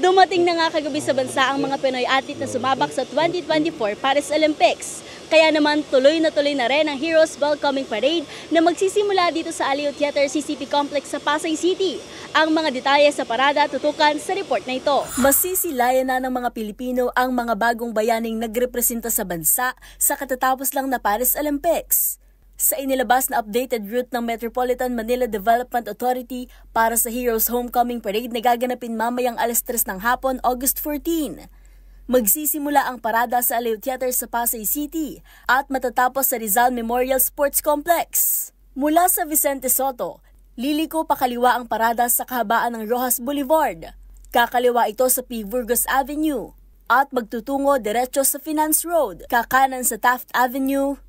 Dumating na nga kagabi sa bansa ang mga Pinoy athlete na sumabak sa 2024 Paris Olympics. Kaya naman tuloy na rin ang Heroes Welcoming Parade na magsisimula dito sa Aliw Theater CCP Complex sa Pasay City. Ang mga detalye sa parada tutukan sa report na ito. Masisilayan na ng mga Pilipino ang mga bagong bayaning nagrepresenta sa bansa sa katatapos lang na Paris Olympics. Sa inilabas na updated route ng Metropolitan Manila Development Authority para sa Heroes Homecoming Parade na gaganapin mamayang alas 3 ng hapon, August 14. Magsisimula ang parada sa Aliw Theater sa Pasay City at matatapos sa Rizal Memorial Sports Complex. Mula sa Vicente Soto, liliko pakaliwa ang parada sa kahabaan ng Rojas Boulevard. Kakaliwa ito sa P. Burgos Avenue at magtutungo diretso sa Finance Road, kakanan sa Taft Avenue,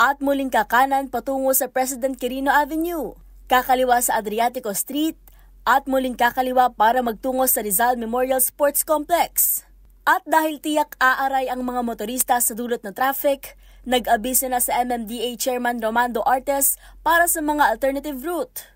at muling kakanan patungo sa President Quirino Avenue, kakaliwa sa Adriatico Street, at muling kakaliwa para magtungo sa Rizal Memorial Sports Complex. At dahil tiyak aaray ang mga motorista sa dulot ng traffic, nag-abisa na sa MMDA Chairman Romando Artes para sa mga alternative route.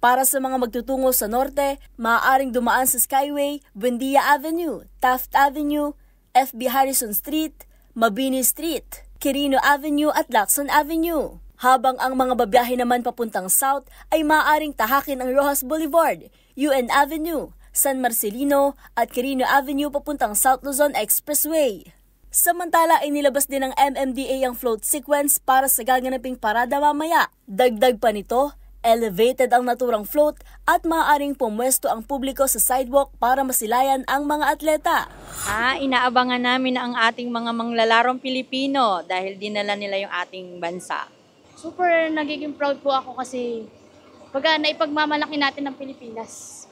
Para sa mga magtutungo sa norte, maaaring dumaan sa Skyway, Buendia Avenue, Taft Avenue, FB Harrison Street, Mabini Street, Quirino Avenue at Lacson Avenue. Habang ang mga babiyahe naman papuntang south ay maaaring tahakin ang Rojas Boulevard, UN Avenue, San Marcelino at Quirino Avenue papuntang South Luzon Expressway. Samantala ay nilabas din ng MMDA ang float sequence para sa gaganaping parada mamaya. Dagdag pa nito, elevated ang naturang float at maaaring pumwesto ang publiko sa sidewalk para masilayan ang mga atleta. Inaabangan namin ang ating mga manglalarong Pilipino dahil dinala nila yung ating bansa. Super nagiging proud po ako kasi pagka naipagmamalaki natin ng Pilipinas,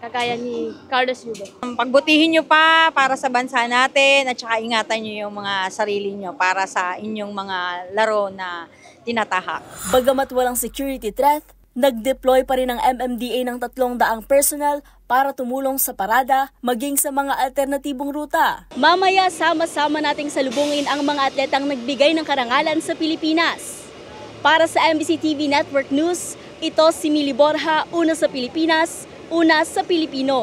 kagaya ni Carlos Yudo. Pagbutihin nyo pa para sa bansa natin at saka ingatan nyo yung mga sarili nyo para sa inyong mga laro na tinatahak. Bagamat walang security threat, nag-deploy pa rin ang MMDA ng 300 personnel para tumulong sa parada maging sa mga alternatibong ruta. Mamaya sama-sama nating salubungin ang mga atletang nagbigay ng karangalan sa Pilipinas. Para sa MBC TV Network News, ito si Mili Borja, una sa Pilipinas, una sa Pilipino.